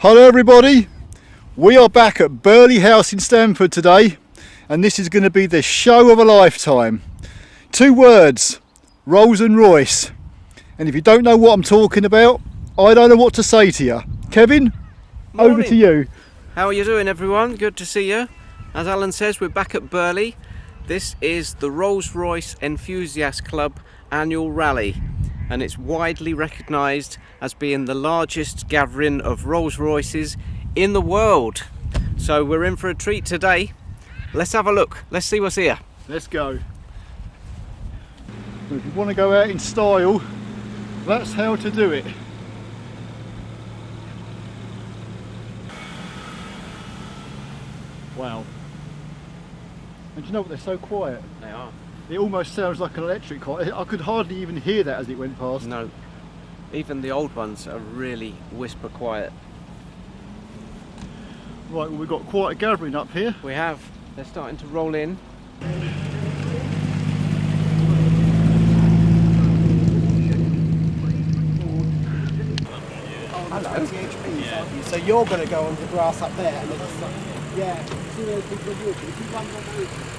Hello everybody, we are back at Burleigh House in Stamford today, and this is going to be the show of a lifetime. 2 words, Rolls and Royce. And if you don't know what I'm talking about, I don't know what to say to you. Kevin, Morning. over to you. How are you doing, everyone? Good to see you. As Alan says, we're back at Burleigh. This is the Rolls-Royce Enthusiast Club annual rally, and it's widely recognised as being the largest gathering of Rolls-Royces in the world. So we're in for a treat today. Let's have a look. Let's see what's here. Let's go. If you want to go out in style, that's how to do it. Wow. And do you know what, they're so quiet. They are. It almost sounds like an electric car. I could hardly even hear that as it went past. No. Even the old ones are really whisper quiet. Right, well, we've got quite a gathering up here. We have. They're starting to roll in. Hello. Yeah. So you're going to go on the grass up there and then yeah. See where people are walking. If you run on the roof.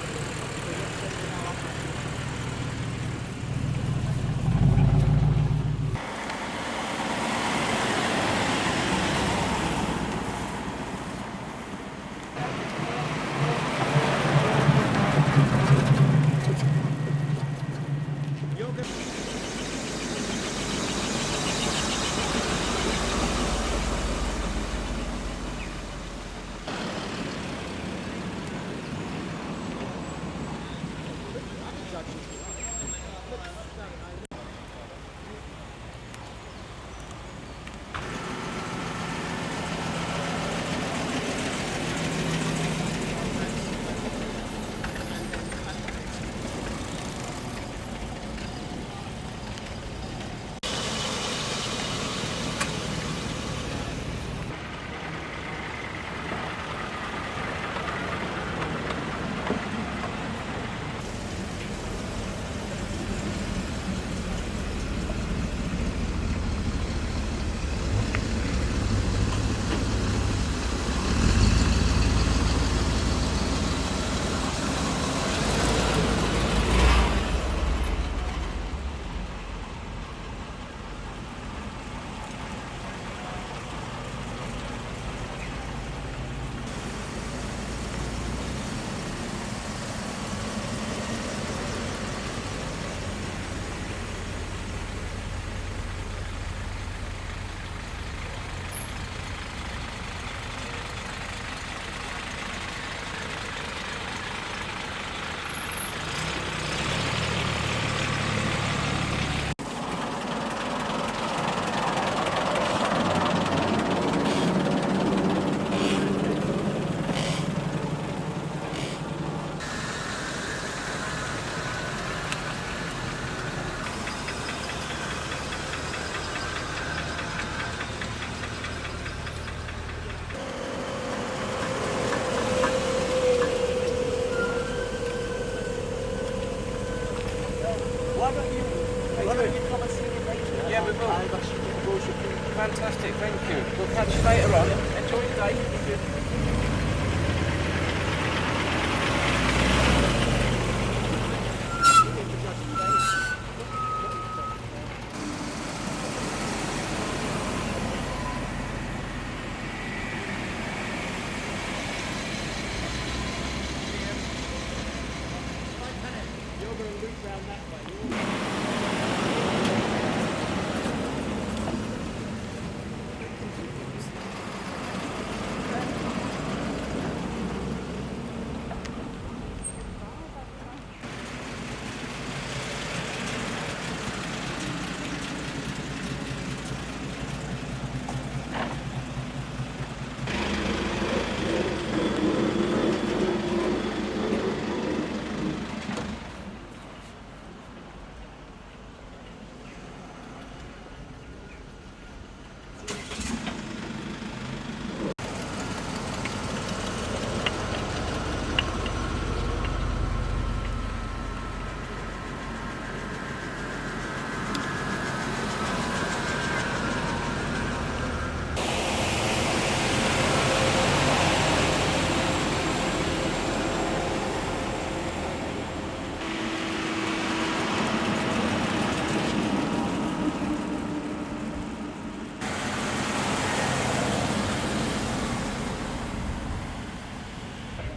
Yeah, we will. Fantastic, thank you. We'll catch you later on. Enjoy your day. You're going to loop round that way.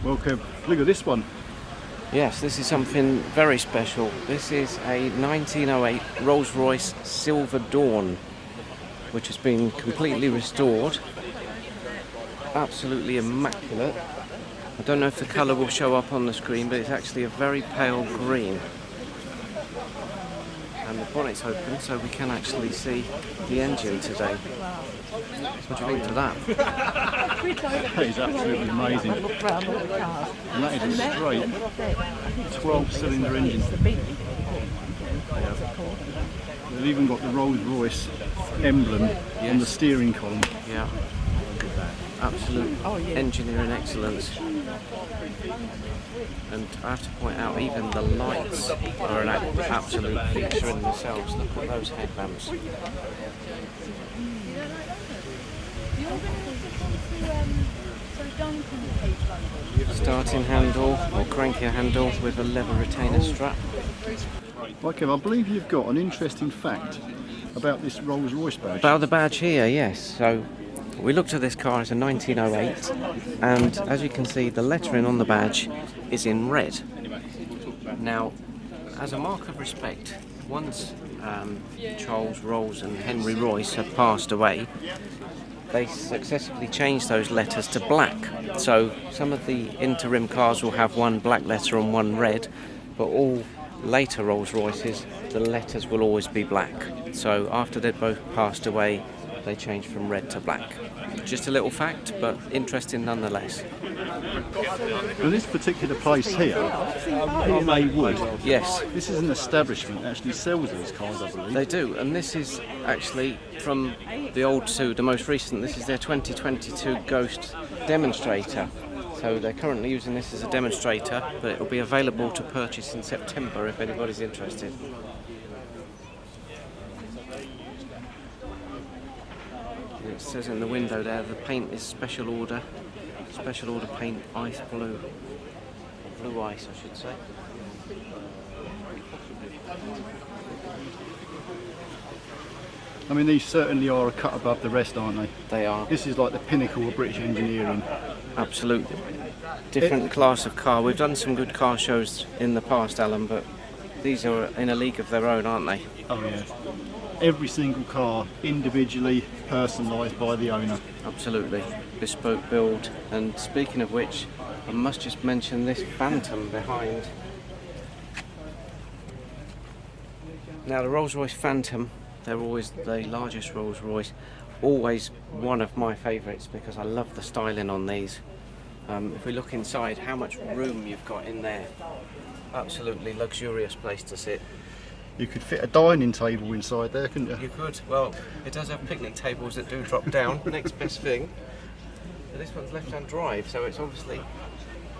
Well, Kev, look at this one. Yes, this is something very special. This is a 1908 Rolls-Royce Silver Dawn, which has been completely restored. Absolutely immaculate. I don't know if the colour will show up on the screen, but it's actually a very pale green. And the bonnet's open, so we can actually see the engine today. What do you think to that? That is absolutely amazing. And that is a straight 12-cylinder engine. They've even got the Rolls-Royce emblem on the steering column. Yeah. Absolute engineering excellence. And I have to point out, even the lights are an absolute feature in themselves. Look at those headlamps. Starting handle or cranking handle with a leather retainer strap. Okay, I believe you've got an interesting fact about this Rolls-Royce badge. About the badge here, yes. So we looked at this car as a 1908, and as you can see, the lettering on the badge is in red. Now, as a mark of respect, once Charles Rolls and Henry Royce had passed away, they successfully changed those letters to black. So some of the interim cars will have one black letter and one red, but all later Rolls-Royces, the letters will always be black. So after they'd both passed away, they changed from red to black. Just a little fact, but interesting nonetheless. Well, this particular place here, Burleigh Wood. Yes. This is an establishment that actually sells these cars, I believe. They do, and this is actually from the old to the most recent. This is their 2022 Ghost demonstrator. So they're currently using this as a demonstrator, but it will be available to purchase in September if anybody's interested. It says in the window there, the paint is special order paint, ice blue, or blue ice I should say. I mean, these certainly are a cut above the rest, aren't they? They are. This is like the pinnacle of British engineering. Absolutely. Different class of car. We've done some good car shows in the past, Alan, but these are in a league of their own, aren't they? Oh yeah. Every single car individually personalised by the owner. Absolutely. Bespoke build. And speaking of which, I must just mention this Phantom behind. Now the Rolls-Royce Phantom, they're always the largest Rolls-Royce, always one of my favourites because I love the styling on these. If we look inside, how much room you've got in there. Absolutely luxurious place to sit. You could fit a dining table inside there, couldn't you? You could. Well, it does have picnic tables that do drop down. Next best thing. But this one's left-hand drive, so it's obviously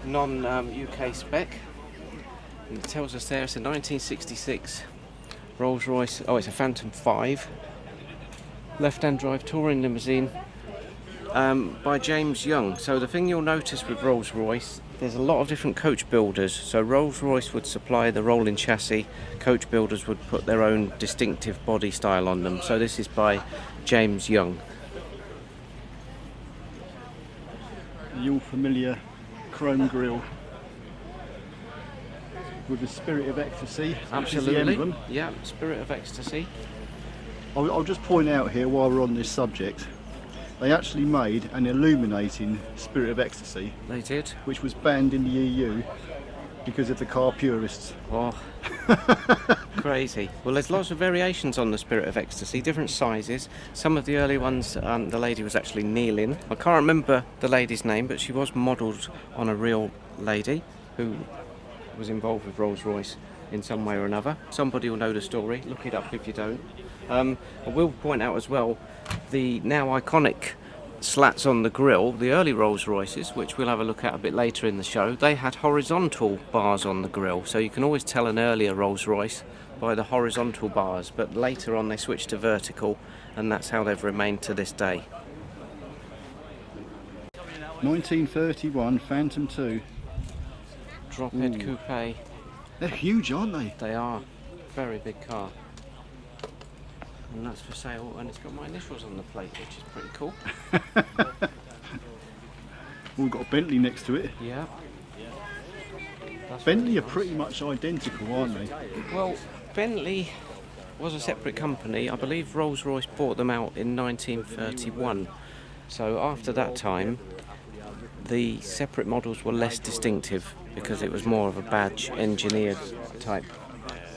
non-UK spec. And it tells us there it's a 1966 Rolls-Royce. Oh, it's a Phantom 5. Left-hand drive touring limousine by James Young. So the thing you'll notice with Rolls-Royce, there's a lot of different coach builders. So Rolls-Royce would supply the rolling chassis, coach builders would put their own distinctive body style on them. So this is by James Young. The all familiar chrome grille with the Spirit of Ecstasy. Absolutely. Which is the emblem. Yeah, Spirit of Ecstasy. I'll just point out here while we're on this subject, they actually made an illuminating Spirit of Ecstasy. They did. Which was banned in the EU because of the car purists. Oh, crazy. Well, there's lots of variations on the Spirit of Ecstasy, different sizes. Some of the early ones, the lady was actually kneeling. I can't remember the lady's name, but she was modelled on a real lady who was involved with Rolls-Royce in some way or another. Somebody will know the story. Look it up if you don't. I will point out as well the now iconic slats on the grille. The early Rolls-Royces, which we'll have a look at a bit later in the show, they had horizontal bars on the grille, so you can always tell an earlier Rolls-Royce by the horizontal bars, but later on they switched to vertical, and that's how they've remained to this day. 1931 Phantom 2. Drop head coupe. They're huge, aren't they? They are. Very big car. And that's for sale, and it's got my initials on the plate, which is pretty cool. We've got a Bentley next to it. Yeah. Bentley are pretty much identical, aren't they? Well, Bentley was a separate company. I believe Rolls-Royce bought them out in 1931. So after that time, the separate models were less distinctive because it was more of a badge engineered type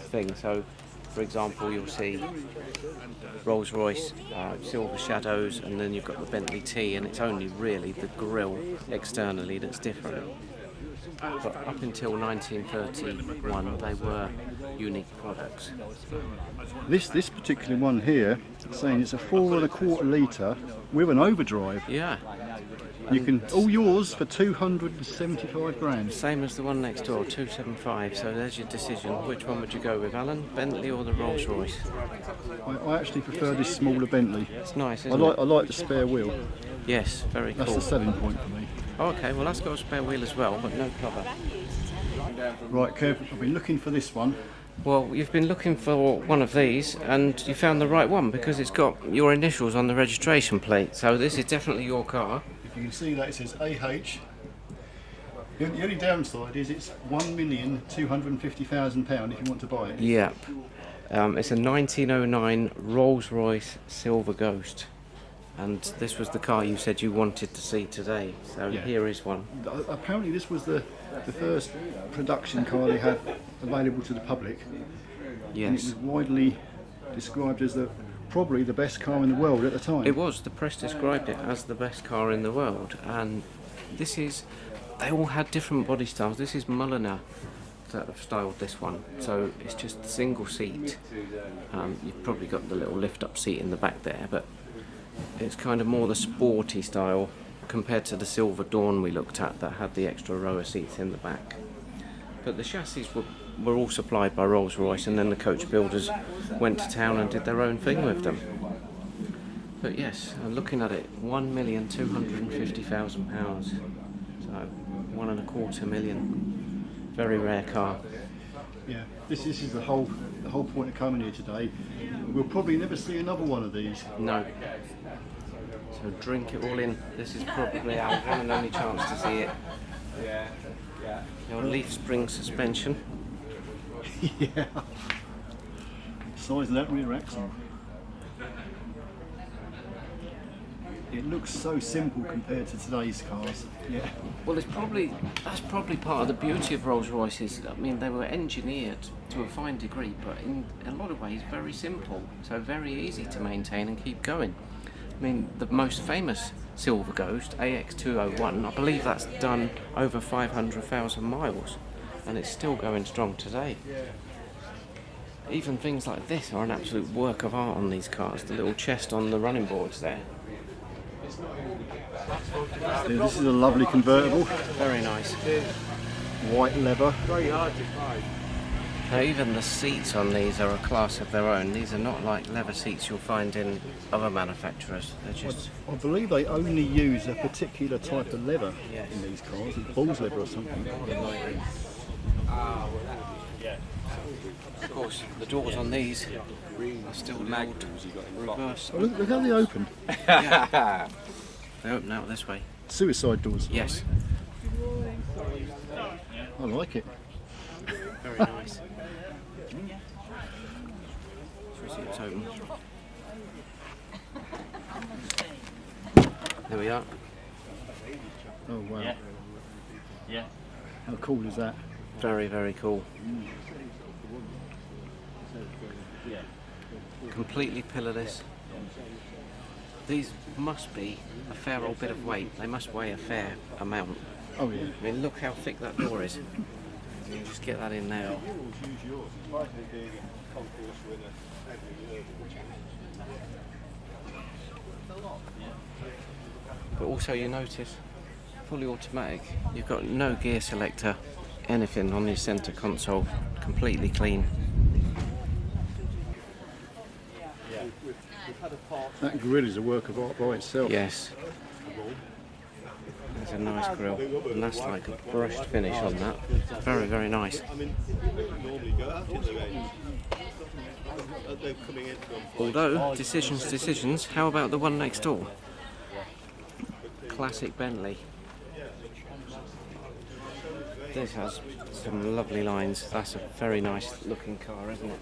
thing. So, for example, you'll see Rolls-Royce Silver Shadows, and then you've got the Bentley T, and it's only really the grille externally that's different. But up until 1931, they were unique products. This particular one here, saying it's a 4.25 litre with an overdrive. Yeah, You can all yours for 275 grand. same as the one next door, 275. So there's your decision. Which one would you go with, Alan? Bentley or the Rolls-Royce? I actually prefer this smaller Bentley. It's nice, I isn't it? like the spare wheel. Yes, very That's cool. the selling point for me. Okay, well that's got a spare wheel as well, but no cover. Right, Kev, I've been looking for this one. Well, you've been looking for one of these and you found the right one because it's got your initials on the registration plate. So this is definitely your car. If you can see that, it says AH. The only downside is it's £1,250,000 if you want to buy it. Yep. It's a 1909 Rolls-Royce Silver Ghost. And this was the car you said you wanted to see today. So Yeah. here is one. Apparently this was the first production car they had available to the public. And it Yes. was widely described as probably the best car in the world at the time. It was. The press described it as the best car in the world. And this is... They all had different body styles. This is Mulliner that have styled this one. So it's just a single seat. You've probably got the little lift-up seat in the back there, but it's kind of more the sporty style compared to the Silver Dawn we looked at that had the extra row of seats in the back. But the chassis were all supplied by Rolls-Royce, and then the coach builders went to town and did their own thing with them. But yes, looking at it, £1,250,000. So £1.25 million. Very rare car. Yeah, this is the whole point of coming here today. We'll probably never see another one of these. No. So drink it all in. This is probably our one and only chance to see it. Your leaf spring suspension. Yeah. Size of that rear axle. It looks so simple compared to today's cars. Yeah. Well, that's probably part of the beauty of Rolls-Royces. I mean, they were engineered to a fine degree, but in a lot of ways very simple, so very easy to maintain and keep going. I mean, the most famous Silver Ghost, AX201, I believe that's done over 500,000 miles, and it's still going strong today. Even things like this are an absolute work of art on these cars. The little chest on the running boards there. This is a lovely convertible. Very nice. White leather. Now, even the seats on these are a class of their own. These are not like leather seats you'll find in other manufacturers. They're just... I believe they only use a particular type of leather Yes. in these cars. It's bull's leather or something. Of course, the doors on these are still the old reverse. Oh, look how they open. Yeah. They open out this way. Suicide doors. Yes. I like it. Very nice. See it's open. There we are. Oh wow. Yeah. How cool is that? Very, very cool. Completely pillarless. These must be a fair old bit of weight. They must weigh a fair amount. Oh yeah. I mean, look how thick that door is. You just get that in there. But also you notice, fully automatic, you've got no gear selector, anything on your centre console, completely clean. That grille is a work of art by itself. Yes. There's a nice grille, and that's like a brushed finish on that. Very, very nice. Although, decisions, how about the one next door? Classic Bentley. This has some lovely lines. That's a very nice looking car, isn't it?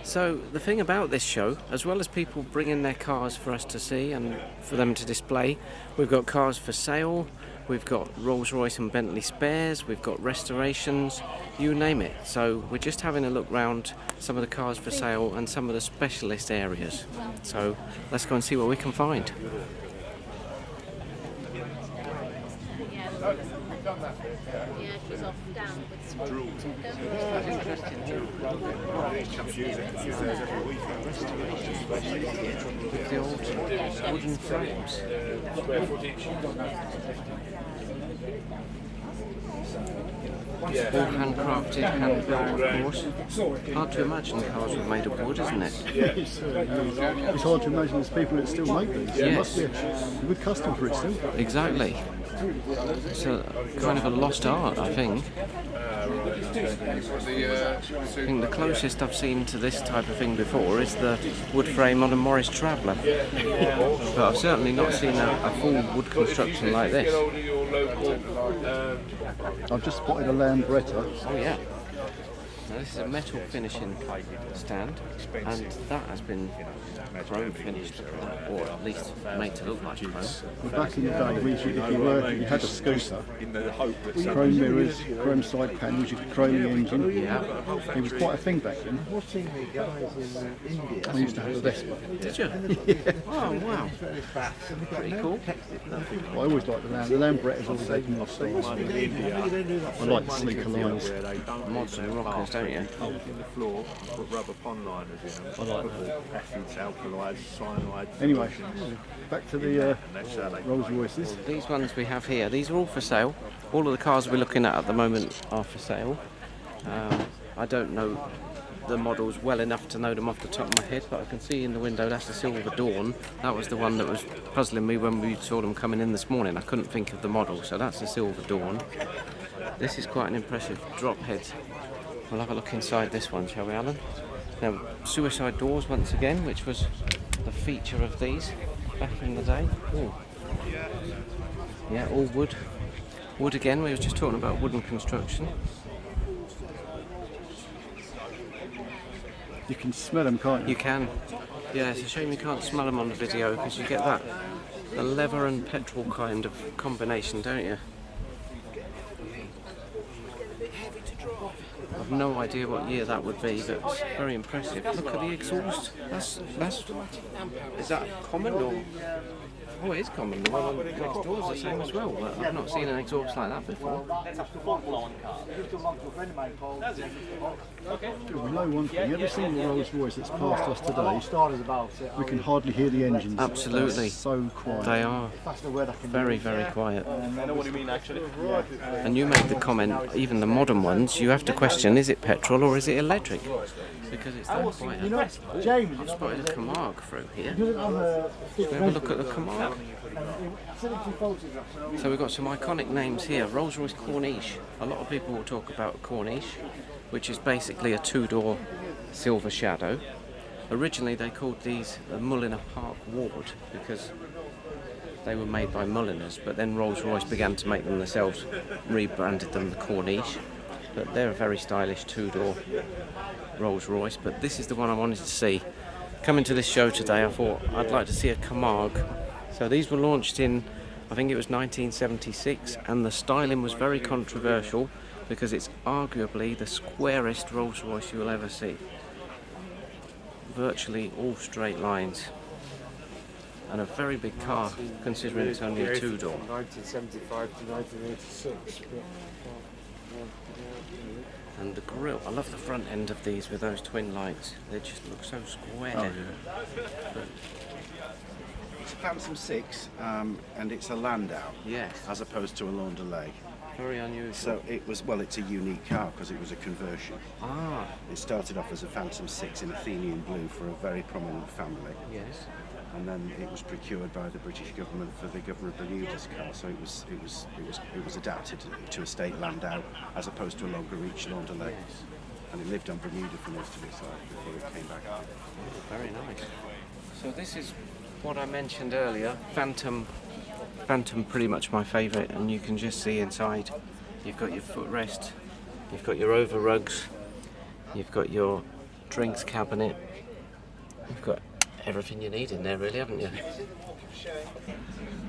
So the thing about this show, as well as people bringing their cars for us to see and for them to display, we've got cars for sale, we've got Rolls-Royce and Bentley spares, we've got restorations, you name it. So we're just having a look round some of the cars for sale and some of the specialist areas. So let's go and see what we can find. Yeah, she's off down with drool. With the old wooden frames. All handcrafted, hand-built, of course. Hard to imagine cars were made of wood, isn't it? It's hard to imagine there's people that still make these. There must be a good custom for it still. Exactly. It's a kind of a lost art, I think. I think the closest I've seen to this type of thing before is the wood frame on a Morris Traveller. But I've certainly not seen a full wood construction like this. I've just spotted a Lambretta. Oh yeah. Now this is a metal finishing stand, and that has been chrome finished, or at least made to look like chrome. Back in the day, if you had a scooter, chrome mirrors, chrome side panels, you could chrome the engine. Yeah. It was quite a thing back then. I used to have a Vespa. Did you? Oh wow. Pretty cool. I always liked the Lambrettas all the taken off styles. I like the sleeker lines. Mods and rockers, don't you? In the floor, put rubber pond liners in them. I like that. Acids, alkalides, cyanide. Anyway, back to the Rolls Royces. These ones we have here, these are all for sale. All of the cars we're looking at the moment are for sale. I don't know the models well enough to know them off the top of my head, but I can see in the window that's the Silver Dawn. That was the one that was puzzling me when we saw them coming in this morning. I couldn't think of the model, so that's the Silver Dawn. This is quite an impressive drop head. We'll have a look inside this one, shall we, Alan? Now, suicide doors once again, which was the feature of these back in the day. Ooh. Yeah, all wood. Wood again, we were just talking about wooden construction. You can smell them, can't you? You can. Yeah, it's a shame you can't smell them on the video because you get that the leather and petrol kind of combination, don't you? I've no idea what year that would be, but it's very impressive. Look at the exhaust. That's is that common or? Oh, it is common. The one next door is the same as well, but I've not seen an exhaust like that before. We know one thing, every single Rolls Royce that's passed us today, we can hardly hear the engines. Absolutely. They're so quiet. They are very, very quiet. And you made the comment, even the modern ones, you have to question, is it petrol or is it electric? Because it's that quiet. I've spotted a Camargue through here. Let's have a look at the Camargue. So we've got some iconic names here. Rolls-Royce Corniche. A lot of people will talk about Corniche, which is basically a two-door Silver Shadow. Originally they called these the Mulliner Park Ward because they were made by Mulliners, but then Rolls-Royce began to make them themselves, rebranded them the Corniche. But they're a very stylish two-door Rolls-Royce, but this is the one I wanted to see. Coming to this show today, I thought I'd like to see a Camargue. So these were launched in, I think it was 1976, and the styling was very controversial because it's arguably the squarest Rolls-Royce you'll ever see. Virtually all straight lines. And a very big car, considering it's only a two-door. 1975 to 1986. And the grille, I love the front end of these with those twin lights. They just look so square. It's a Phantom 6 and it's a Landau Yes. as opposed to a Landaulet. Very unusual. So it was, well, it's a unique car because it was a conversion. Ah, It started off as a Phantom 6 in Athenian blue for a very prominent family. yes. And then it was procured by the British government for the Governor of Bermuda's car. So it was adapted to a state landau as opposed to a longer reach landaulet. Yes. And it lived on Bermuda for most of its life before it came back. Very nice. So this is what I mentioned earlier. Phantom pretty much my favourite, and you can just see inside. You've got your footrest, you've got your over rugs, you've got your drinks cabinet, you've got everything you need in there really, haven't you?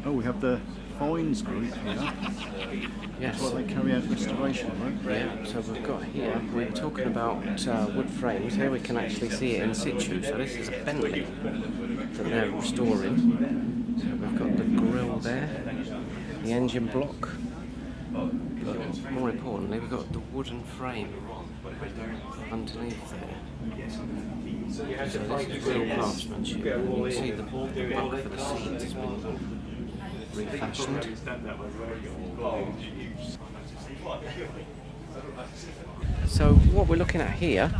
Oh, we have the Fines group here. Yes. That's why they carry out restoration, right? Yeah, so we've got here, we were talking about wood frames. Here we can actually see it in situ. So this is a Bentley that they're restoring. So we've got the grille there, the engine block. More importantly, we've got the wooden frame underneath there. So this is real craftsmanship. You can see the buck for the seat has been refashioned. So what we're looking at here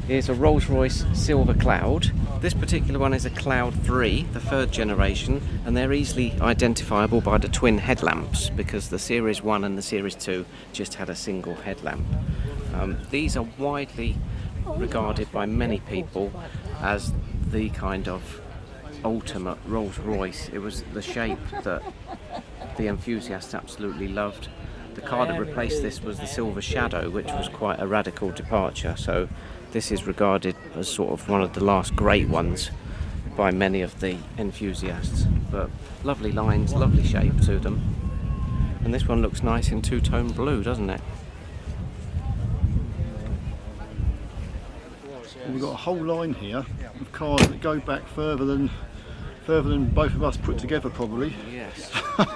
is a Rolls-Royce Silver Cloud. This particular one is a Cloud 3, the third generation, and they're easily identifiable by the twin headlamps because the Series 1 and the Series 2 just had a single headlamp. These are widely regarded by many people as the kind of ultimate Rolls-Royce. It was the shape that the enthusiasts absolutely loved. The car that replaced this was the Silver Shadow, which was quite a radical departure, so this is regarded as sort of one of the last great ones by many of the enthusiasts. But lovely lines, lovely shape to them, and this one looks nice in two-tone blue, doesn't it? And we've got a whole line here of cars that go back further than both of us put together, probably. Yes.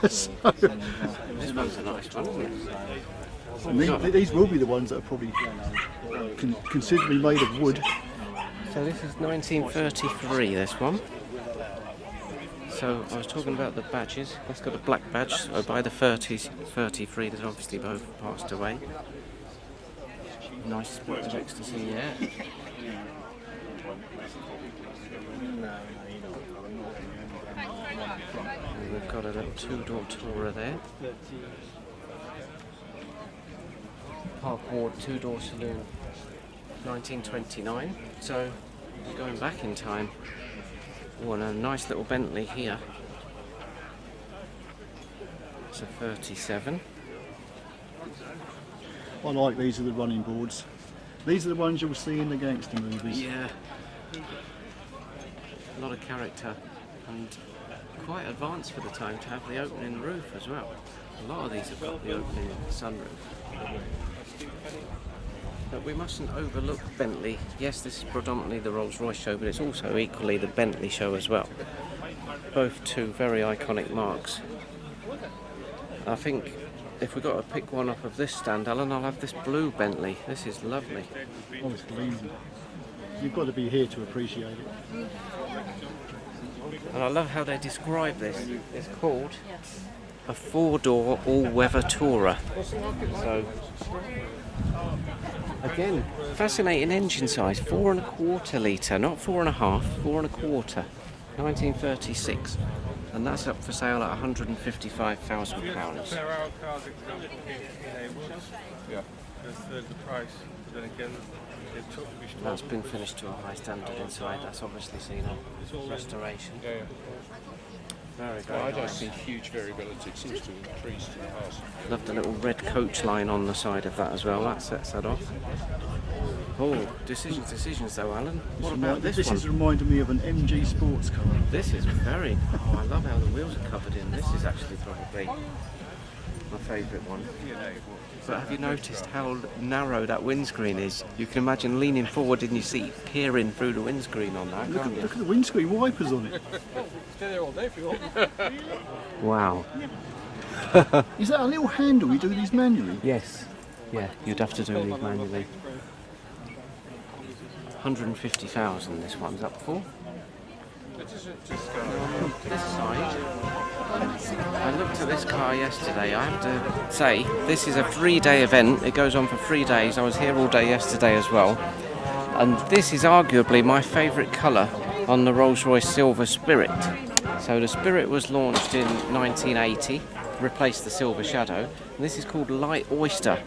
So, This one's a nice one, isn't it? and these will be the ones that are probably considerably made of wood. So this is 1933, this one. So I was talking about the badges. It's got a black badge, so by the 30s, 33, they've obviously both passed away. Nice spot of ecstasy, yeah. And we've got a little two-door tourer there. Park Ward two-door saloon, 1929. So we're going back in time. Oh, and a nice little Bentley here. It's a 37. I like these are the running boards. These are the ones you'll see in the gangster movies. Yeah. A lot of character and quite advanced for the time to have the opening roof as well. A lot of these have got the opening sunroof. But we mustn't overlook Bentley. Yes, this is predominantly the Rolls-Royce show, but it's also equally the Bentley show as well. Both two very iconic marques. I think if we've got to pick one off of this stand, Alan, I'll have this blue Bentley. This is lovely. Oh, it's amazing. You've got to be here to appreciate it. And I love how they describe this. It's called a four-door all-weather tourer. So, again, fascinating engine size, 4.25 litre, not 4.5, 4.25, 1936. And that's up for sale at £155,000. There are cars yeah. That's the price. But then again, it took me to That's been finished to a high standard inside. That's obviously seen a restoration. yeah. Very, Well, very I don't nice. see huge variability. It seems to increase in the past. Love the little red coach line on the side of that as well. That sets that off. Oh, decisions though, Alan. What about this one? is reminding me of an MG sports car. This is very... Oh, I love how the wheels are covered in. This is actually probably my favourite one. But have you noticed how narrow that windscreen is? You can imagine leaning forward in your seat, peering through the windscreen on that, can't Look you? at the windscreen wipers on it. Stay there all day if you want. Wow. Is that a little handle you do these manually? Yes. Yeah, you'd have to do these manually. 150,000 this one's up for. This side, I looked at this car yesterday. I have to say, this is a 3-day event. It goes on for 3 days. I was here all day yesterday as well. And this is arguably my favourite colour on the Rolls-Royce Silver Spirit. So the Spirit was launched in 1980, replaced the Silver Shadow. And this is called Light Oyster.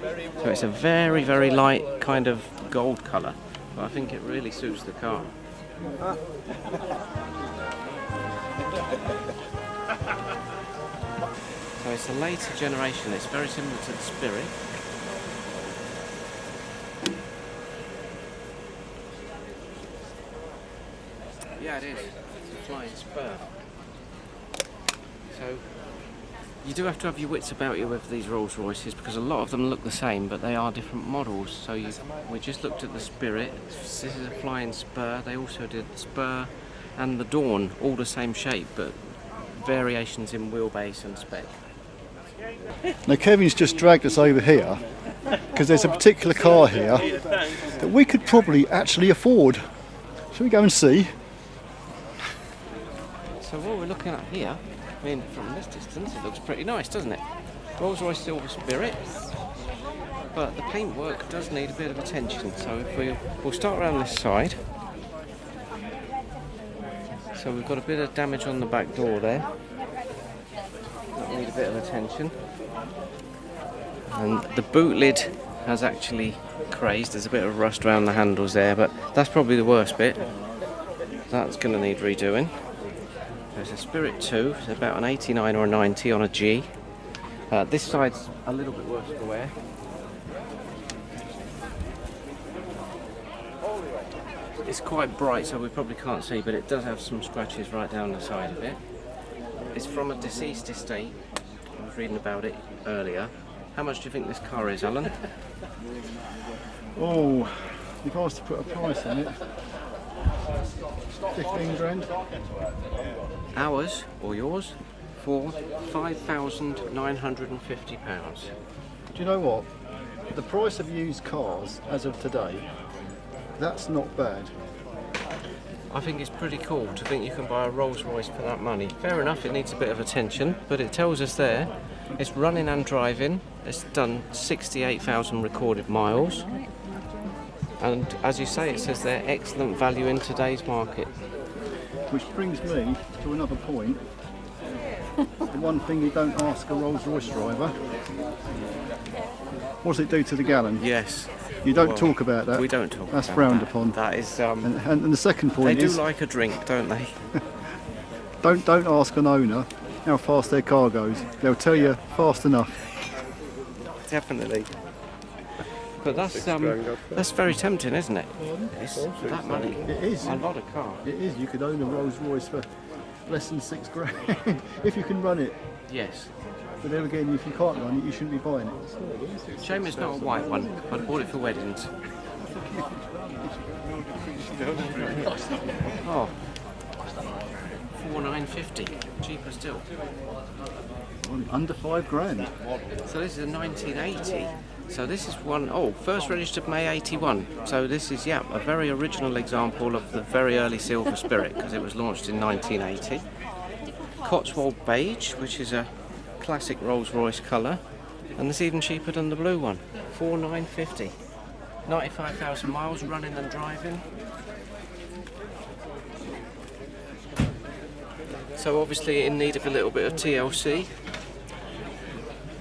So it's a very, very light kind of gold colour. But I think it really suits the car. So it's a later generation. It's very similar to the Spirit. Yeah, it is. It's a flying spur. So you do have to have your wits about you with these Rolls Royces because a lot of them look the same, but they are different models. So we just looked at the Spirit. This is a flying spur. They also did the Spur and the Dawn, all the same shape, but variations in wheelbase and spec. Now Kevin's just dragged us over here because there's a particular car here that we could probably actually afford. Shall we go and see? So what we're looking at here, I mean from this distance it looks pretty nice, doesn't it? Rolls-Royce Silver Spirit, but the paintwork does need a bit of attention. So if we'll start around this side. So we've got a bit of damage on the back door there. That need a bit of attention. And the boot lid has actually crazed. There's a bit of rust around the handles there, but that's probably the worst bit. That's going to need redoing. There's a Spirit 2, it's about an 89 or a 90 on a G. This side's a little bit worse for wear. It's quite bright, so we probably can't see, but it does have some scratches right down the side of it. It's from a deceased estate. I was reading about it earlier. How much do you think this car is, Alan? Oh, if I was to put a price on it, 15 grand. Ours, or yours, for £5,950. Do you know what? The price of used cars as of today, that's not bad. I think it's pretty cool to think you can buy a Rolls-Royce for that money. Fair enough, it needs a bit of attention, but it tells us there it's running and driving. It's done 68,000 recorded miles. And as you say, it says there, excellent value in today's market. Which brings me to another point. The one thing you don't ask a Rolls-Royce driver, what does it do to the gallon? Yes. You don't talk about that. We don't talk That's about frowned that. upon. That is... And the second point they is... do like a drink, don't they? Don't ask an owner how fast their car goes. They'll tell you fast enough. Definitely. But that's very tempting, isn't it? It's that money. It is. A lot of car. It is. You could own a Rolls-Royce for less than 6 grand if you can run it. Yes. But then again, if you can't run it, you shouldn't be buying it. Shame it's not a white one. I'd have bought it for weddings. Oh. 4,950. Cheaper still. Under 5 grand. So this is a 1980. So this is one, first registered May 81. So this is, a very original example of the very early Silver Spirit because it was launched in 1980. Cotswold Beige, which is a classic Rolls-Royce colour. And this is even cheaper than the blue one. 4,950. 95,000 miles running and driving. So obviously in need of a little bit of TLC.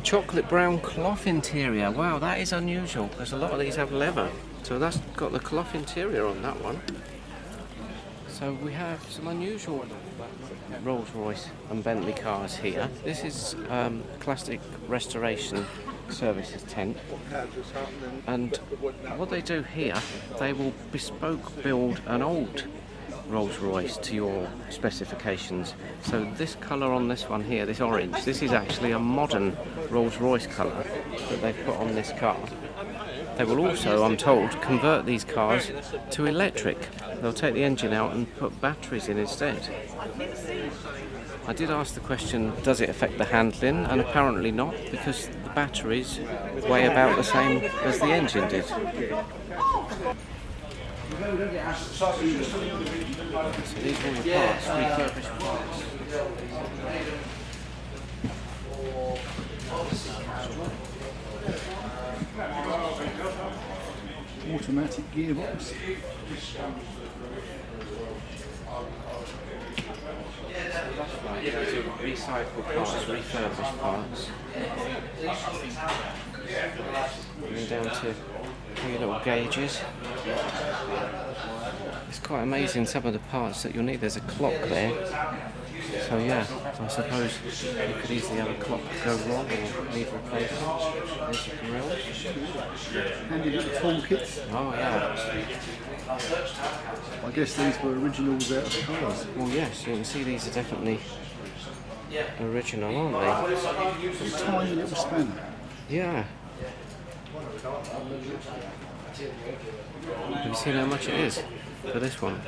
Chocolate brown cloth interior. Wow, that is unusual because a lot of these have leather. So that's got the cloth interior on that one. So we have some unusual Rolls-Royce and Bentley cars here. This is classic restoration services tent. And what they do here, they will bespoke build an old Rolls-Royce to your specifications. So this colour on this one here, this orange, this is actually a modern Rolls-Royce colour that they've put on this car. They will also, I'm told, convert these cars to electric. They'll take the engine out and put batteries in instead. I did ask the question, does it affect the handling? And apparently not, because the batteries weigh about the same as the engine did. So these are all your parts, refurbished parts. automatic gearbox. Recycled parts, refurbished parts. Going down to your little gauges. It's quite amazing some of the parts that you'll need. There's a clock there. So yeah, I suppose you could easily have a clock go wrong or need replacing. There's your grill. Handy little toolkits. Oh yeah. I guess these were originals out of cars. Well yes, you can see these are definitely original, aren't they? Tiny little spanner. Yeah. Have you seen how much it is for this one?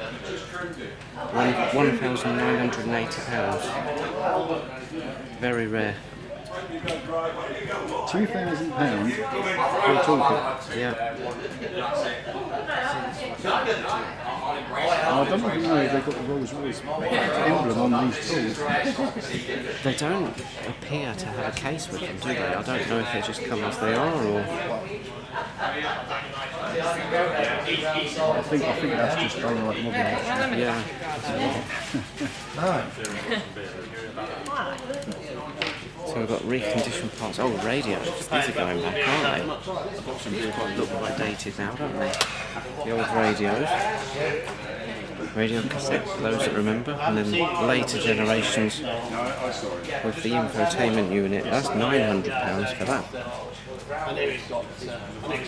£1,980. Very rare. £2,000 for a toolkit. Yeah. I don't even know if they've got the Rolls-Royce emblem on these tools. They don't appear to have a case with them, do they? I don't know if they just come as they are or... I think that's just done like modern actually. Yeah. So we've got reconditioned parts. Oh, radios. These are going back, aren't they? Look quite dated now, don't they? The old radios. Radio cassettes, for those that remember. And then later generations with the infotainment unit. That's £900 for that.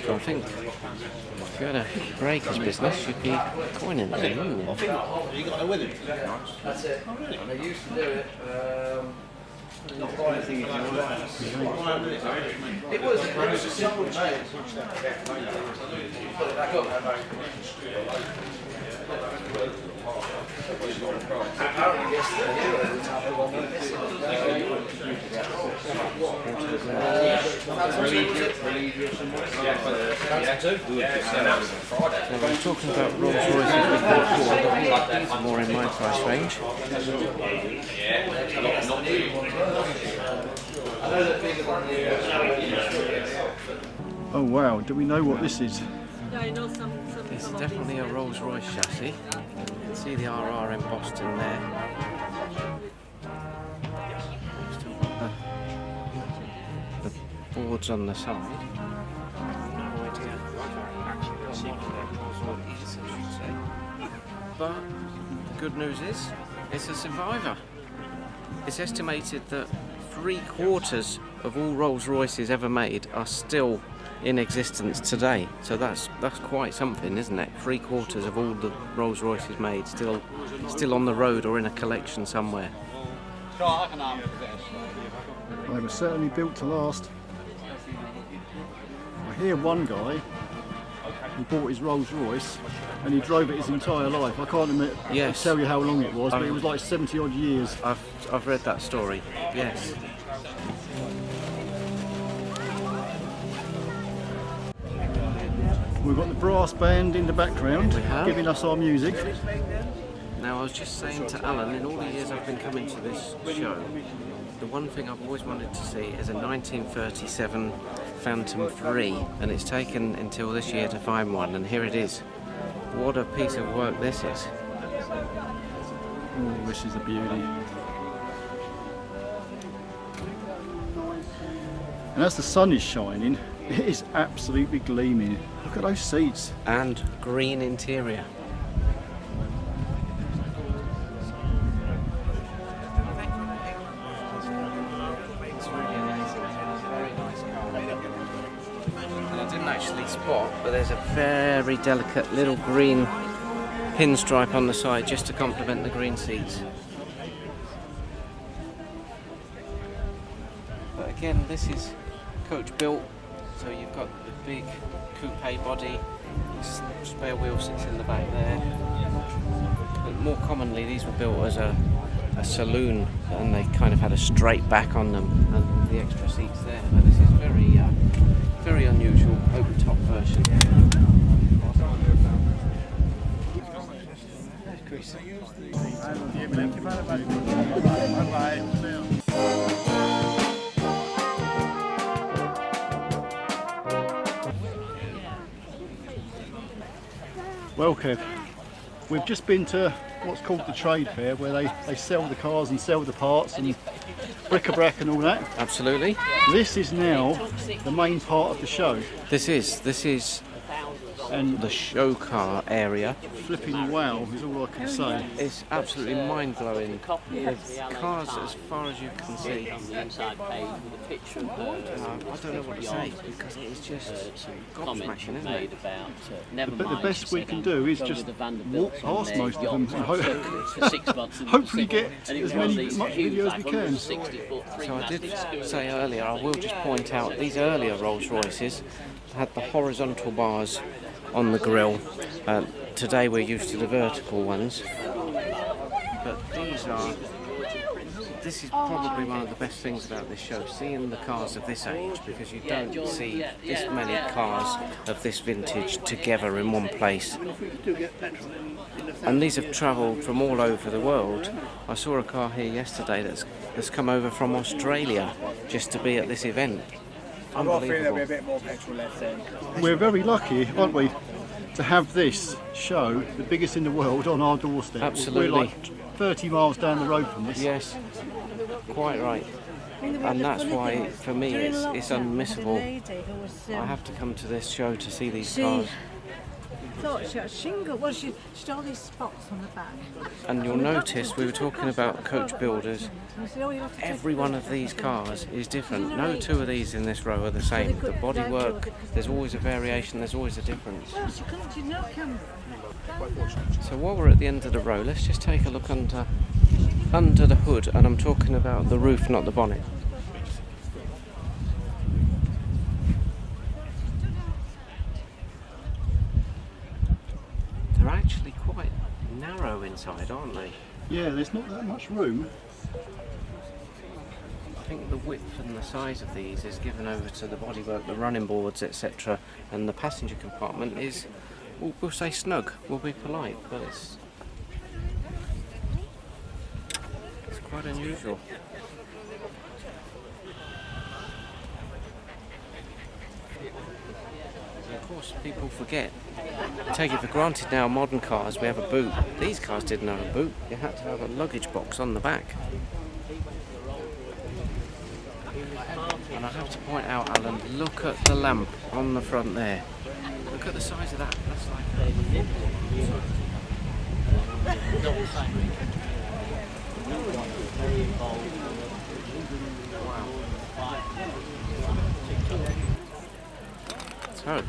So I think if you had a breakers business, you'd be coining it, wouldn't you? You got it with him? That's it. Oh, really? They used to do it. Not buying anything if you want. It was a simple change. Put it back up. Apparently yesterday, Now we're talking about Rolls-Royce these are more in my price range. Oh wow, do we know what this is? It's definitely a Rolls-Royce chassis. You can see the RR embossed in there. The boards on the side. No idea what it is, I should say. But the good news is, it's a survivor. It's estimated that 3/4 of all Rolls-Royces ever made are still in existence today. So that's quite something, isn't it? 3/4 of all the Rolls-Royces made still on the road or in a collection somewhere. They were certainly built to last. I hear one guy who bought his Rolls-Royce and he drove it his entire life. I can't tell you how long it was, but it was like 70 odd years. I've read that story, yes. We've got the brass band in the background giving us our music. Now I was just saying to Alan, in all the years I've been coming to this show, the one thing I've always wanted to see is a 1937 Phantom 3, and it's taken until this year to find one, and here it is. What a piece of work this is. Oh, this is a beauty. And as the sun is shining, it is absolutely gleaming. Look at those seats. And green interior. It's really amazing. It's a very nice car. And I didn't actually spot, but there's a very delicate little green pinstripe on the side just to complement the green seats. But again, this is coach built, so you've got the big coupe body, spare wheel sits in the back there. But more commonly these were built as a saloon, and they kind of had a straight back on them and the extra seats there. But this is very unusual open top version. Thank you very much. Bye-bye. Well, Kev, we've just been to what's called the trade fair, where they sell the cars and sell the parts and bric-a-brac and all that. Absolutely. This is now the main part of the show. This is And the show car area. flipping wow is all I can say. It's absolutely mind-blowing. There's cars as far as you can see. The inside page with a picture of I don't know what to say because it's just gobsmacking, isn't it? about never But the mind, best she we said, can I'm do is going just with the Vanderbilts walk on past their most of yacht them and for 6 months and hopefully Pacific. get And it as was many these much huge, video as like we can. 160-foot, So I did three-masted say earlier, I will just point out these earlier Rolls-Royces had the horizontal bars on the grille. Today we're used to the vertical ones, but this is probably one of the best things about this show, seeing the cars of this age, because you don't see this many cars of this vintage together in one place. And these have travelled from all over the world. I saw a car here yesterday that's come over from Australia just to be at this event. Unbelievable. We're very lucky, aren't we, to have this show, the biggest in the world, on our doorstep. Absolutely. We're like 30 miles down the road from this. Yes, quite right. And that's why, for me, it's unmissable. I have to come to this show to see these cars. Thought she had shingle. Well, she had all these spots on the back. And you'll notice we were talking about coach builders. And we said, oh, you have to take Every one of these cars is different. No two of these in this row are the same. The bodywork, there's always a variation, there's always a difference. Well, she couldn't, you know, can. So while we're at the end of the row, let's just take a look under the hood, and I'm talking about the roof, not the bonnet. They're actually quite narrow inside, aren't they? Yeah, there's not that much room. I think the width and the size of these is given over to the bodywork, the running boards, etc. And the passenger compartment is, we'll say snug, we'll be polite, but it's quite unusual. And of course, people forget. Take it for granted now, modern cars, we have a boot. These cars didn't have a boot. You had to have a luggage box on the back. And I have to point out, Alan, look at the lamp on the front there. Look at the size of that. That's like so,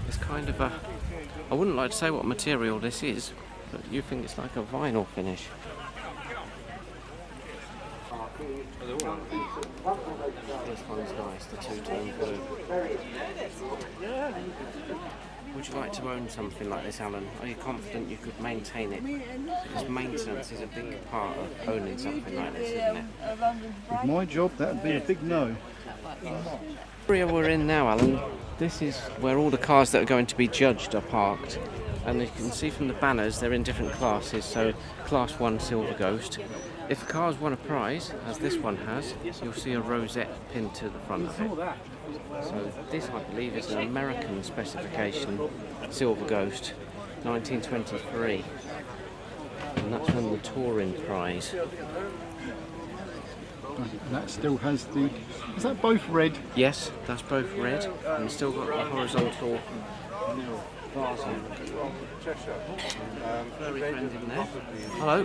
it's kind of a, I wouldn't like to say what material this is, but you think it's like a vinyl finish. This one's nice, the two-tone blue. Would you like to own something like this, Alan? Are you confident you could maintain it? Because maintenance is a big part of owning something like this, isn't it? With my job, that would be a big no. The area we're in now, Alan, this is where all the cars that are going to be judged are parked. And you can see from the banners, they're in different classes. So, Class 1 Silver Ghost. If a car's won a prize, as this one has, you'll see a rosette pinned to the front of it. So this, I believe, is an American specification Silver Ghost, 1923. And that's won the Touring Prize. And that still has the... Is that both red? Yes, that's both red, and it's still got the horizontal bars on. Very friend in there. Hello.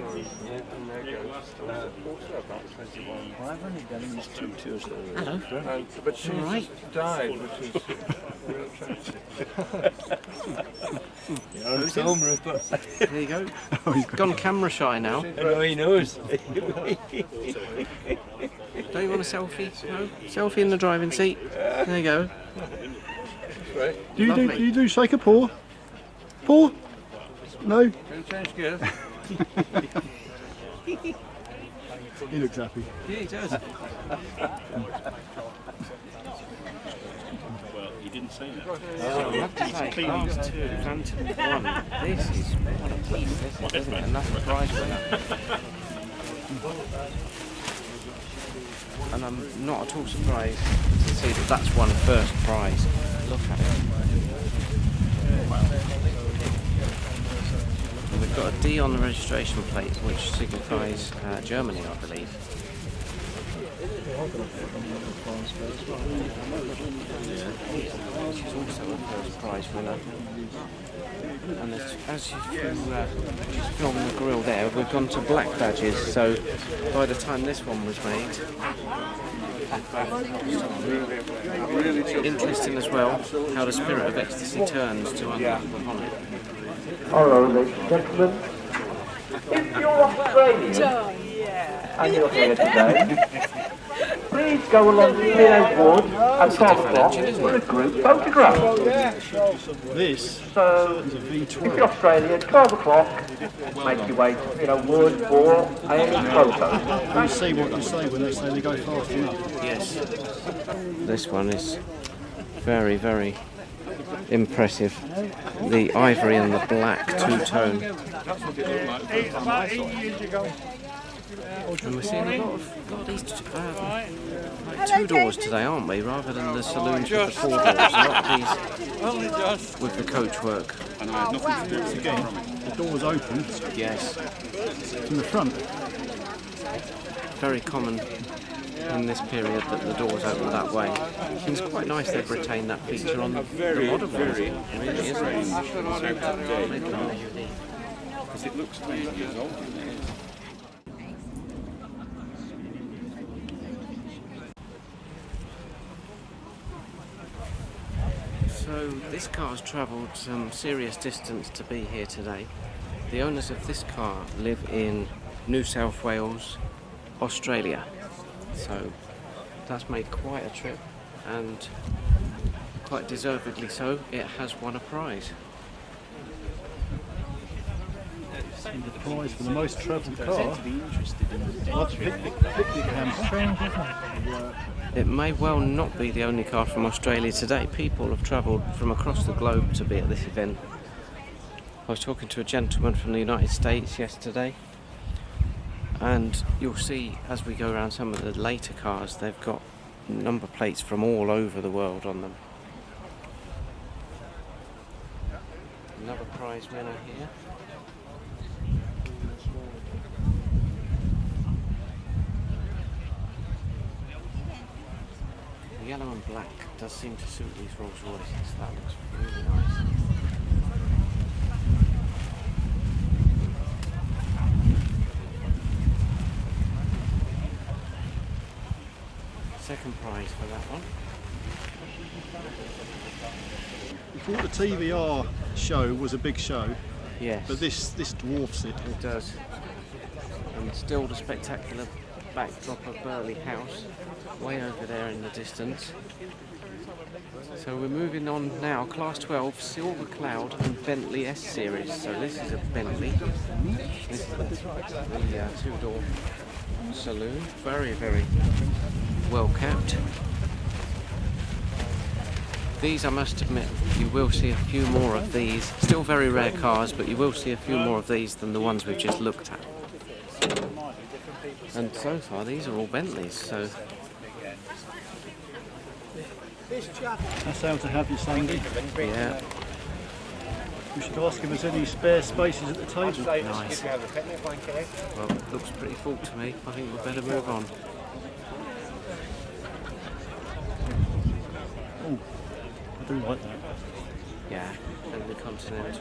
Hello. But she's right. died, which is There you go. He's gone camera shy now. no, he knows. Don't you want a selfie? No? Selfie in the driving seat. There you go. Do Lovely. you do shake a paw? Paw? No? Change gears. He looks happy. Yeah, he does. He didn't say that. I have to say, Class 2 Phantom 1, this is what a piece this is, isn't it? And that's the prize winner. And I'm not at all surprised to see that that's won first prize. Look at it. It's got a D on the registration plate, which signifies Germany, I believe. She's also a first prize winner. And as you film the grill there, we've gone to black badges, so by the time this one was made, interesting as well how the spirit of ecstasy turns to unwrap upon it. Hello, ladies and gentlemen. If you're Australian and you're here today, please go along to Piano Wood at 12 o'clock for a group photograph. This So, is a if V12. you're Australian, 12 o'clock, make your way to Piano Wood for a photo. You see what you say when they say they go fast enough. Yes. This one is very, very impressive. The ivory and the black two-tone. And we're seeing a lot of these like two doors today, aren't we? Rather than the saloons with the four doors. A lot of these with the coachwork. Again, the door's open Yes. from the front. Very common in this period that the doors open that way. And it's quite nice they've retained that feature on the modern ones. Really, isn't it? Because it looks 10 years old. So this car's travelled some serious distance to be here today. The owners of this car live in New South Wales, Australia. So that's made quite a trip, and quite deservedly so. It has won a prize. And the prize for the most travelled car. Picnic hamper. It may well not be the only car from Australia today. People have travelled from across the globe to be at this event. I was talking to a gentleman from the United States yesterday, and you'll see as we go around some of the later cars, they've got number plates from all over the world on them. Another prize winner here. The yellow and black does seem to suit these Rolls-Royces. That looks really nice. Second prize for that one. We thought the TVR show was a big show, Yes, but this dwarfs it. it does. And still the spectacular backdrop of Burleigh House, way over there in the distance. So we're moving on now, Class 12, Silver Cloud and Bentley S Series. So this is a Bentley. This is the two-door saloon. Very, very well kept. These, I must admit, you will see a few more of these. Still very rare cars, but you will see a few more of these than the ones we've just looked at. And so far, these are all Bentleys, so... That's how to have you, Sandy. Yeah, We should ask if there's any spare spaces at the table. nice. Well, it looks pretty full to me. I think we'd better move on. Oh, I do like that. Yeah, and the Continental.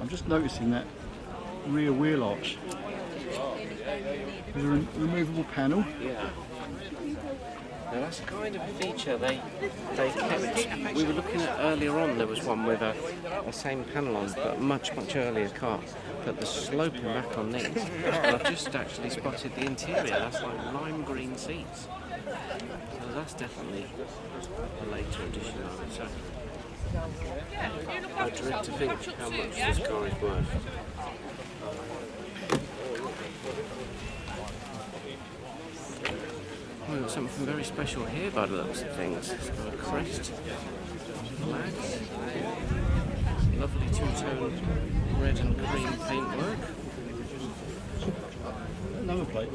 I'm just noticing that rear wheel arch. There's a removable panel. Yeah. Now that's kind of a feature they kept. We were looking at earlier on, there was one with a same panel on, but much earlier car. But the sloping back on these, and I've just actually spotted the interior. That's like lime green seats. So that's definitely a later edition, I would say. I dread to think how much this car is worth. We've got something very special here by the looks of things. It's got a crest, flags, lovely two-tone red and cream paintwork. Number plate.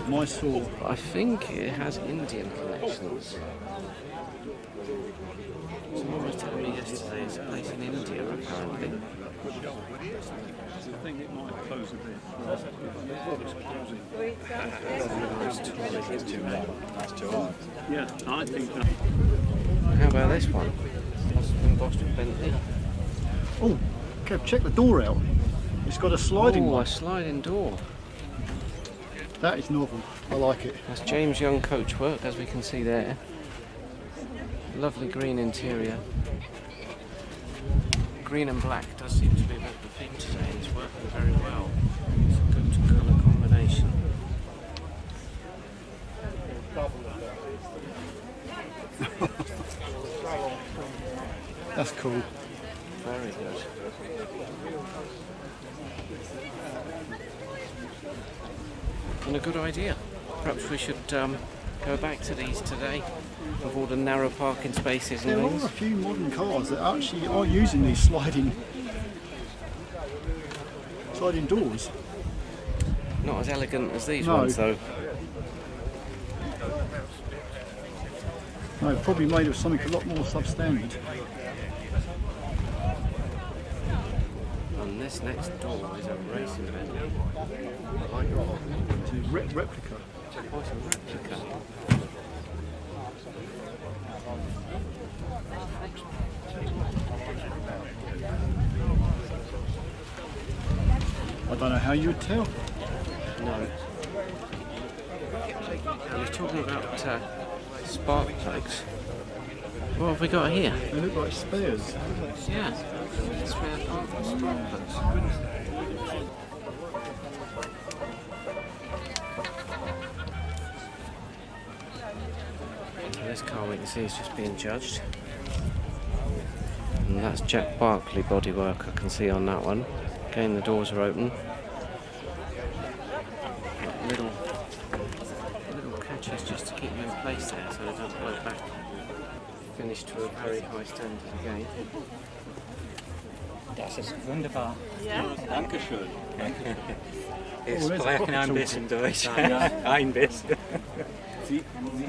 Mysore. I think it has Indian connections. Someone was telling me yesterday it's a place in India apparently. think it might close a bit. That's too hard. Yeah, I think that. How about this one? That's embossed with Bentley. Oh, Kev, check the door out. It's got a sliding Oh, one. a sliding door. That is novel. I like it. That's James Young coachwork, as we can see there. Lovely green interior. Green and black does seem to be a bit of the theme today. It's working very well. It's a good colour combination. That's cool. Very good. And a good idea. Perhaps we should go back to these today with all the narrow parking spaces and There things. are a few modern cars that actually are using these sliding doors. Not as elegant as these No. ones though. No, probably made of something a lot more substandard. And this next door is a racing Bentley. It's a replica. Oh, it's a replica. I don't know how you would tell. No. I was talking about spark plugs. What have we got here? They look like spares. Yeah. Spare part for spark plugs. This car we can see is just being judged. And that's Jack Barkley bodywork I can see on that one. Again, the doors are open. Little catches just to keep them in place there so they don't blow back. Finished to a very high standard again. Das ist wunderbar. Ja. Dankeschön. there's Ich a spreche pocket ein tool. bisschen Deutsch. Ein bisschen.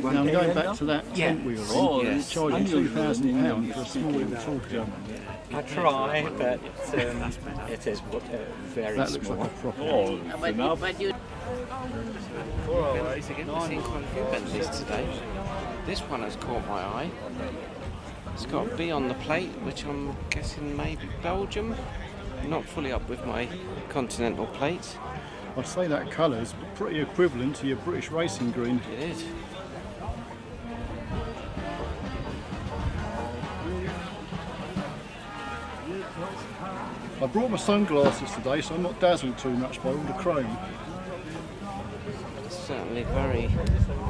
Now I'm going back to that tent we were in. Oh, It's yes. charging £2,000 for a small little talker. I try, but it is very That looks small. like a proper. Bentleys again. We've seen quite a few Bentleys today. This one has caught my eye. It's got a B on the plate, which I'm guessing maybe Belgium. Not fully up with my continental plates. I'd say that colour's pretty equivalent to your British racing green. It is. I brought my sunglasses today, so I'm not dazzled too much by all the chrome. It's certainly very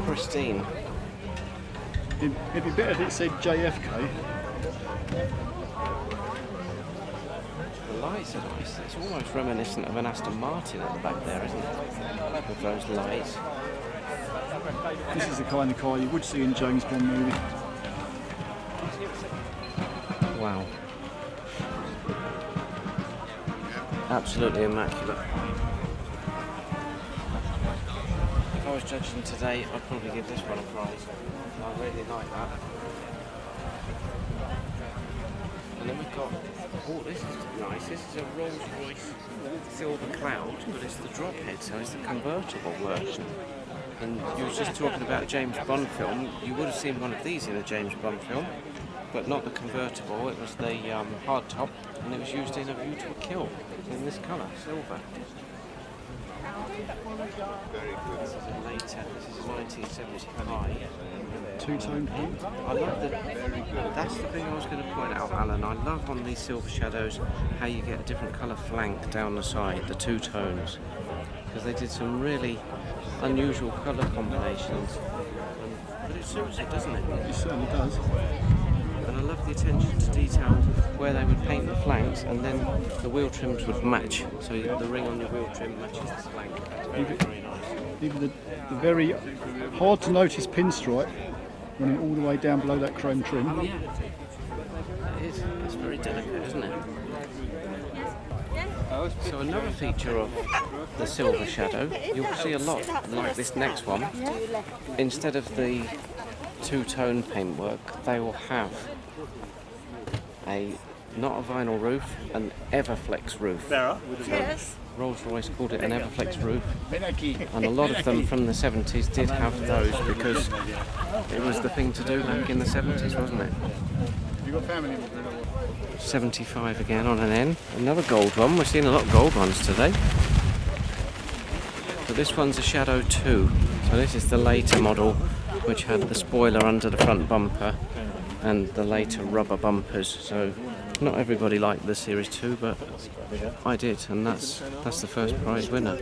pristine. It'd be better if it said JFK. The lights are nice. It's almost reminiscent of an Aston Martin at the back there, isn't it? With those lights. This is the kind of car you would see in a James Bond movie. Wow. Absolutely immaculate. If I was judging today, I'd probably give this one a prize. I really like that. And then we've got, oh, this is nice. This is a Rolls-Royce Silver Cloud, but it's the drop head, so it's the convertible version. And you were just talking about a James Bond film. You would have seen one of these in a James Bond film, but not the convertible. It was the hard top, and it was used in A View to a Kill in this colour, silver. This is a later. This is 1975. Two-tone paint. I love the. That's the thing I was going to point out, Alan. I love on these silver shadows how you get a different colour flank down the side, the two tones, because they did some really unusual colour combinations. But it suits it, doesn't it? It certainly does. And I love the attention to detail where they would paint the flanks, and then the wheel trims would match. So the ring on your wheel trim matches the flank. It's very, very nice. Even the very hard to notice pinstripe running all the way down below that chrome trim. Oh yeah, it is. It's very delicate, isn't it? So another feature of the silver shadow, you'll see a lot like this next one. Instead of the two-tone paintwork, they will have a not a vinyl roof, an Everflex roof. Yes. Rolls-Royce called it an Everflex roof, and a lot of them from the 70s did have those because it was the thing to do back in the 70s, wasn't it? 75 again on an N. Another gold one. We're seeing a lot of gold ones today. So this one's a Shadow 2. So this is the later model, which had the spoiler under the front bumper and the later rubber bumpers. So not everybody liked the Series 2, but I did, and that's the first prize winner.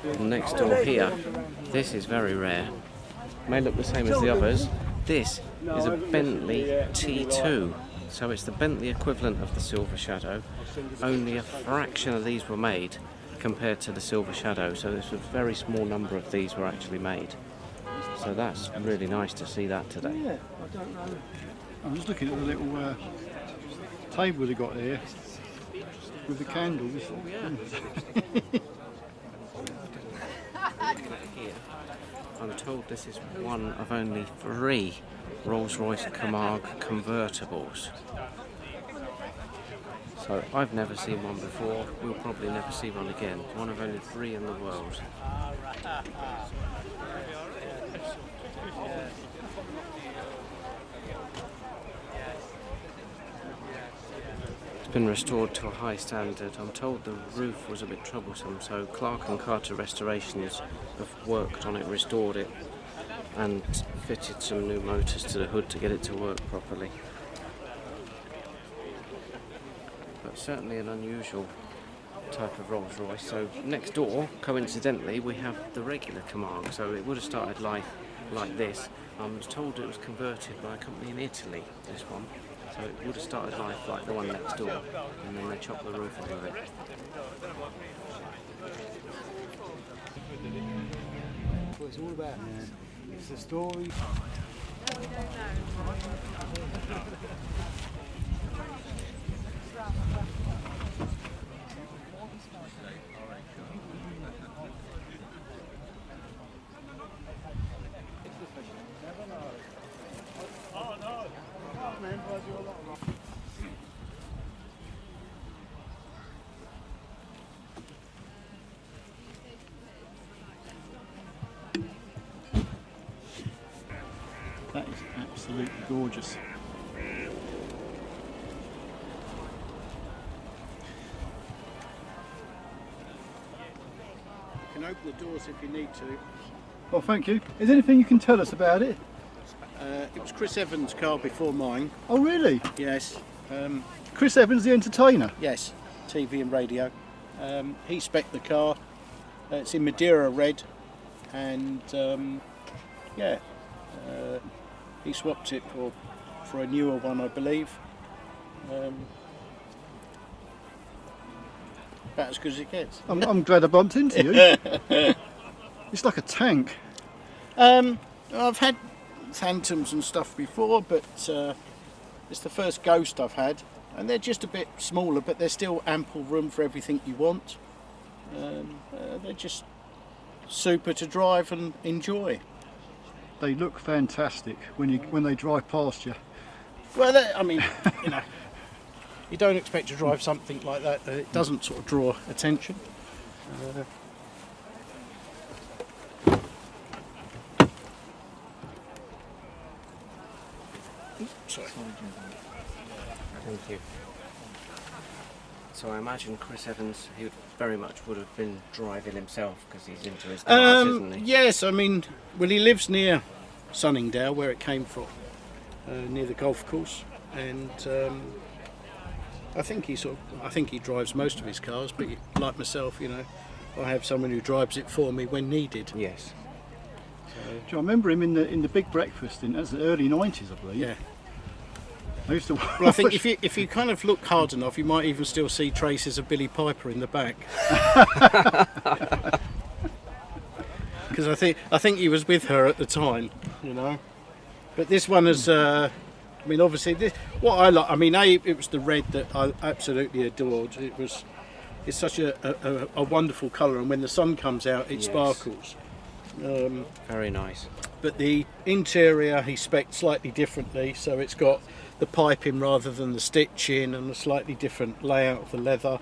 And next door here, this is very rare. May look the same as the others. This is a Bentley T2. So it's the Bentley equivalent of the Silver Shadow. Only a fraction of these were made compared to the Silver Shadow. So there's a very small number of these were actually made. So that's really nice to see that today. Yeah, I don't know. I'm just looking at the little table they got here with the candles. Oh, yeah. I'm told this is one of only 3 Rolls-Royce Camargue convertibles. So I've never seen one before, we'll probably never see one again. One of only 3 in the world. It's been restored to a high standard. I'm told the roof was a bit troublesome, so Clark and Carter Restorations have worked on it, restored it, and fitted some new motors to the hood to get it to work properly. But certainly an unusual type of Rolls-Royce. So next door, coincidentally, we have the regular Camargue. So it would have started life like this. I was told it was converted by a company in Italy, this one. So it would have started life like the one next door, and then they chopped the roof off of it. What it's all about. It's the story. That is absolutely gorgeous. You can open the doors if you need to. Well, thank you. Is there anything you can tell us about it? It was Chris Evans' car before mine. Oh, really? Yes. Chris Evans, the entertainer? Yes. TV and radio. He spec'd the car. It's in Madeira red, and yeah, he swapped it for a newer one, I believe. About as good as it gets. I'm glad I bumped into you. It's like a tank. I've had Phantoms and stuff before, but it's the first Ghost I've had, and they're just a bit smaller, but there's still ample room for everything you want. They're just super to drive and enjoy. They look fantastic when they drive past you. Well, I mean, you know, you don't expect to drive something like that. It doesn't sort of draw attention. Sorry. Thank you. So I imagine Chris Evans, he very much would have been driving himself because he's into his cars, isn't he? Yes, I mean, well, he lives near Sunningdale, where it came from, near the golf course, and I think he drives most of his cars. But like myself, you know, I have someone who drives it for me when needed. Yes. I remember him in the Big Breakfast that's the early 90s, I believe. Yeah. I used to. Well, I think if you kind of look hard enough, you might even still see traces of Billy Piper in the back. Because I think he was with her at the time, you know. But this one is, I mean, obviously, what I like. I mean, it was the red that I absolutely adored. It's such a wonderful colour, and when the sun comes out, it sparkles. Very nice. But the interior he spec'd slightly differently, so it's got the piping rather than the stitching, and a slightly different layout of the leather.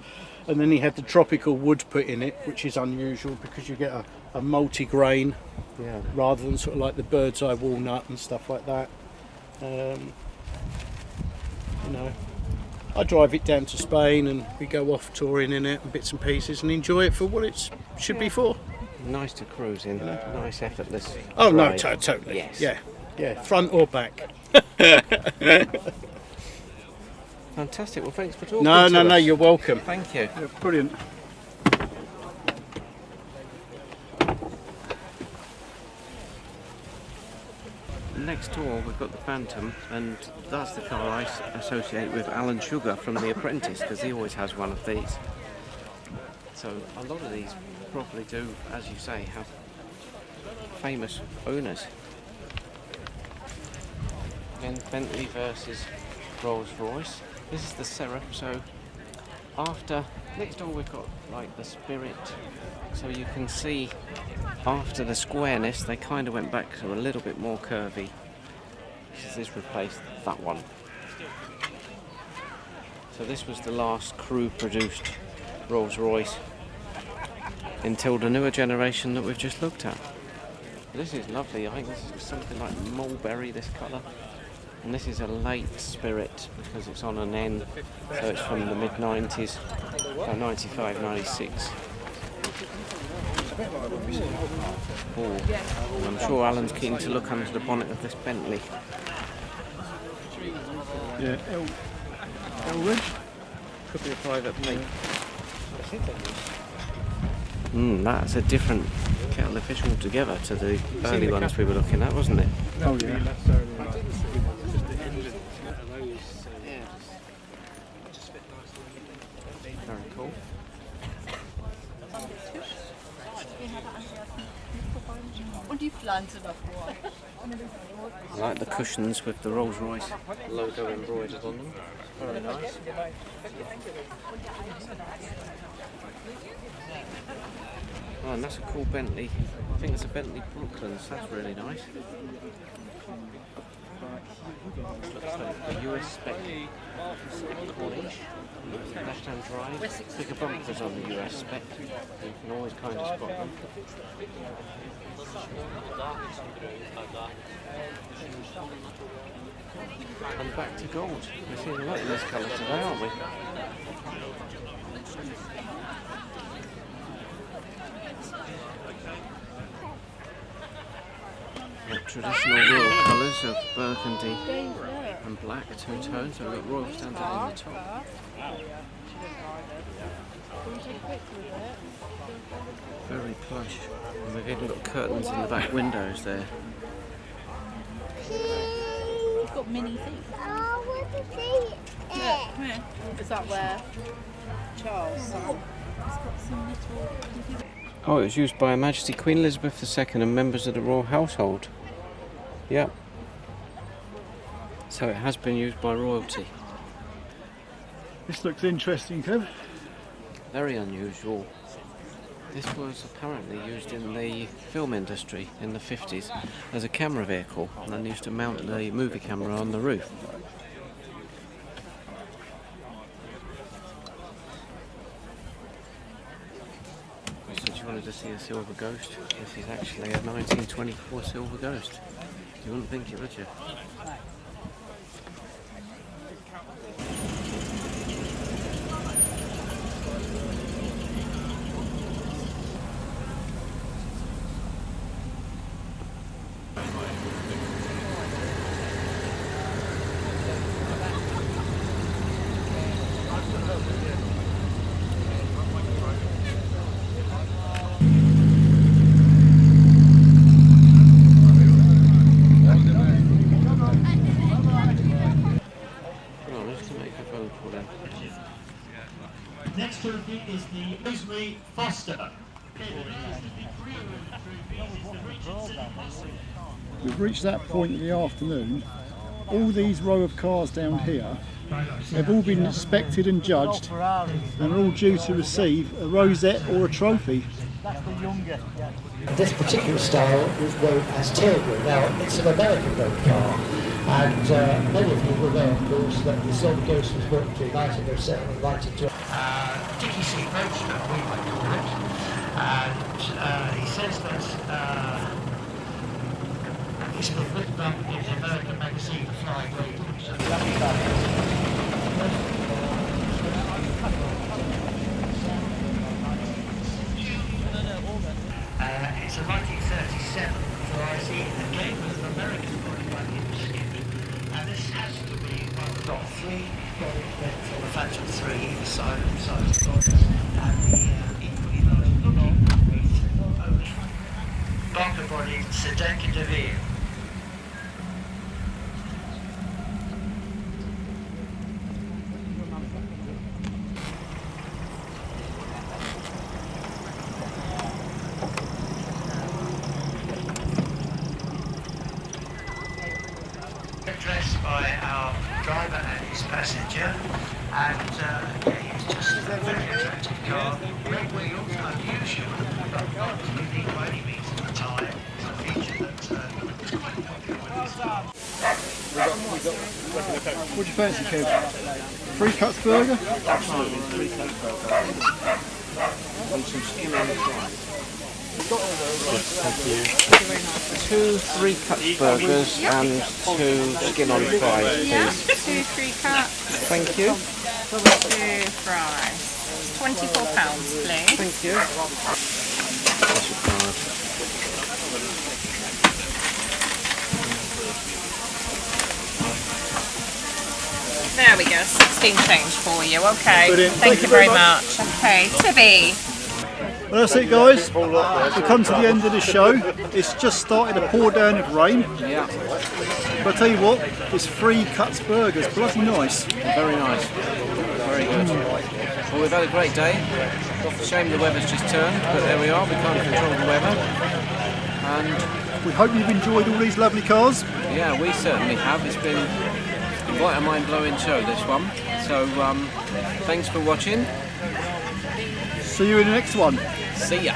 And then he had the tropical wood put in it, which is unusual because you get a multi-grain rather than sort of like the bird's eye walnut and stuff like that. You know, I drive it down to Spain and we go off touring in it and bits and pieces and enjoy it for what it should be for. Nice to cruise in, nice effortless. Oh no, drive. totally. Yes. Yeah, front or back. Fantastic. Well, thanks for talking. No, to us. you're welcome. Thank you. Yeah, brilliant. Next door we've got the Phantom, and that's the car I associate with Alan Sugar from The Apprentice, because he always has one of these. So a lot of these probably do, as you say, have famous owners. Then Bentley versus Rolls-Royce. This is the Seraph. So after, next door we've got like the Spirit. So you can see after the squareness they kind of went back to a little bit more curvy. This replaced that one. So this was the last crew produced Rolls-Royce until the newer generation that we've just looked at. This is lovely. I think this is something like mulberry, this colour. And this is a late Spirit because it's on an N, so it's from the mid-90s, 95, 96. Oh, I'm sure Alan's keen to look under the bonnet of this Bentley. Yeah, Elridge. Could be a private plate. That's a different kettle of fish altogether to the early ones we were looking at, wasn't it? Oh yeah. Very cool. I like the cushions with the Rolls-Royce logo embroidered on them. Very nice. Oh, and that's a cool Bentley. I think it's a Bentley Brooklands. That's really nice. Looks like the US spec Cornish. Left-hand drive. Bigger bumpers on the US spec. You can always kind of spot them. And back to gold. We're seeing a lot in this colour today, aren't we? The traditional royal colours of burgundy and black, two-tone, so we've got royal standard in the top. Very plush. And we've even got curtains in the back windows there. You've got mini feet. Oh, what the thing? Come here. Is that where Charles sat? It's got some little... Oh, it was used by Her Majesty Queen Elizabeth II and members of the royal household. Yep. So it has been used by royalty. This looks interesting, Kev. Very unusual. This was apparently used in the film industry in the 50s as a camera vehicle, and then used to mount the movie camera on the roof. You said you wanted to see a silver ghost. This is actually a 1924 silver ghost. You wouldn't think it, would you? Next to it is the Rosemary Foster. We've reached that point in the afternoon. All these row of cars down here have all been inspected and judged and are all due to receive a rosette or a trophy. This particular style is known as tailgrill. Now, it's an American-made car, and many of you will know, of course, that the Silver Ghost was built in 1907 and 1912. Dickie C. Roadster, we might call it, and he says that it's been written up in the American magazine Flying Lady, which is a lovely it's a 1937 variety, again with an American body skin, and this has to be one of the three for the Phantom 3 either side of the bodies, and the equally nice looking bunker body Sedeka de Ville. Addressed by our driver and his passenger, and it's just a very attractive car. Red wheels, unusual, but not unique by any means at the time. It's a feature that's quite popular with What do you fancy, Kev? 3 cuts burger? Absolutely, 3 cuts burger. And some skin on the fries. Thank you. 2 3-cut burgers and 2 skin on fries, please. Yeah, 2 3-cuts. Thank you. 2 fries. £24, please. Thank you. That's your card. There we go, 16 change for you. Okay. Brilliant. Thank you very much. Okay, Tibby. Well, that's it, guys. We've come to the end of the show. It's just started to pour down with rain. Yeah. But I tell you what, it's 3 cuts burgers. Bloody nice. Very nice. Very good. Well, we've had a great day. Shame the weather's just turned, but there we are. We can't control the weather. And we hope you've enjoyed all these lovely cars. Yeah, we certainly have. It's been quite a mind-blowing show, this one. So, thanks for watching. See you in the next one. See ya.